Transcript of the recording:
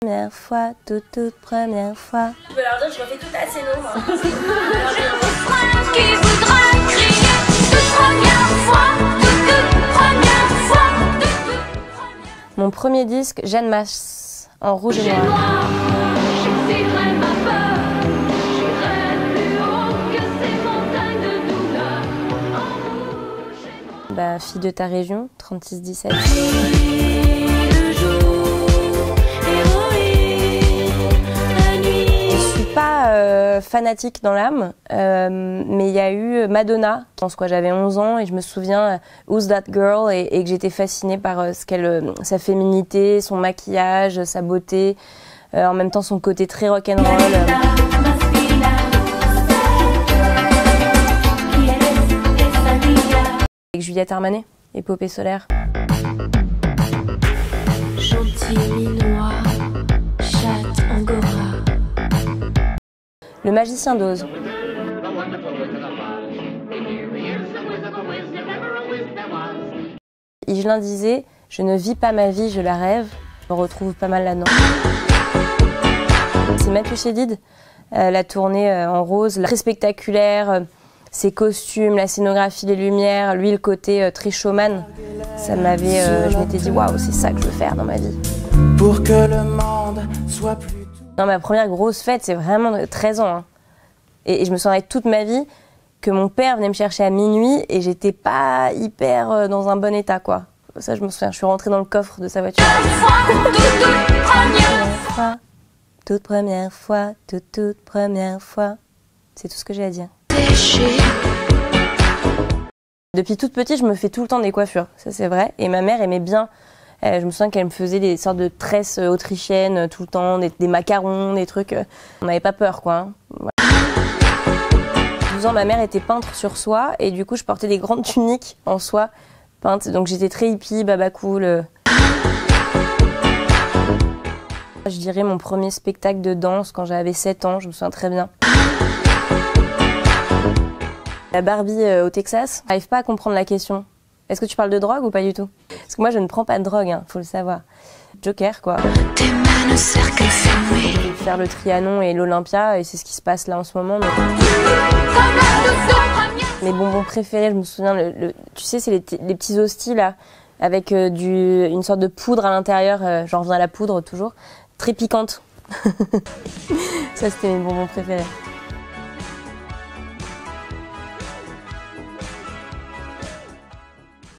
Première fois, toute première fois. Je peux leur dire que je refais tout assez long, moi. Qui voudra crier toute première fois, toute première fois, Mon premier disque, Jeanne Masse, en rouge et noir. j'exciterai ma peur, j'irai plus haut que ces montagnes de douleur, en rouge et noir. Bah, fille de ta région, 36-17. Je suis pas fanatique dans l'âme, mais il y a eu Madonna, je pense quoi, j'avais 11 ans et je me souviens Who's That Girl et que j'étais fascinée par sa féminité, son maquillage, sa beauté, en même temps son côté très rock'n'roll. Avec Juliette Armanet, Épopée solaire. Gentil minois, chatte angora. Le magicien d'Oz. Higelin disait « Je ne vis pas ma vie, je la rêve ». Je me retrouve pas mal là-dedans. C'est Mathieu Chédid, la tournée en rose, très spectaculaire, ses costumes, la scénographie, les lumières, lui le côté très showman. Ça m'avait, je m'étais dit « Waouh, c'est ça que je veux faire dans ma vie ». Pour que le monde soit plus... Non, ma première grosse fête, c'est vraiment 13 ans. Hein. Et je me souviendrai toute ma vie que mon père venait me chercher à minuit et j'étais pas hyper dans un bon état, quoi. Ça, je me souviens, je suis rentrée dans le coffre de sa voiture. Toute première fois, toute première fois. C'est tout ce que j'ai à dire. Depuis toute petite, je me fais tout le temps des coiffures, ça c'est vrai. Et ma mère aimait bien. Je me souviens qu'elle me faisait des sortes de tresses autrichiennes tout le temps, des macarons, des trucs. On n'avait pas peur, quoi. Hein. Voilà. 12 ans, ma mère était peintre sur soie et du coup, je portais des grandes tuniques en soie peintes. Donc j'étais très hippie, baba cool. Je dirais mon premier spectacle de danse quand j'avais 7 ans, je me souviens très bien. La Barbie au Texas, j'arrive pas à comprendre la question. Est-ce que tu parles de drogue ou pas du tout? Parce que moi, je ne prends pas de drogue, hein, faut le savoir. Joker, quoi. Tes mains ne cercle fermé. Je vais faire le Trianon et l'Olympia, et c'est ce qui se passe là en ce moment. Mes bonbons préférés, je me souviens, tu sais, c'est les petits hosties, là, avec une sorte de poudre à l'intérieur, j'en reviens à la poudre, toujours, très piquante. Ça, c'était mes bonbons préférés.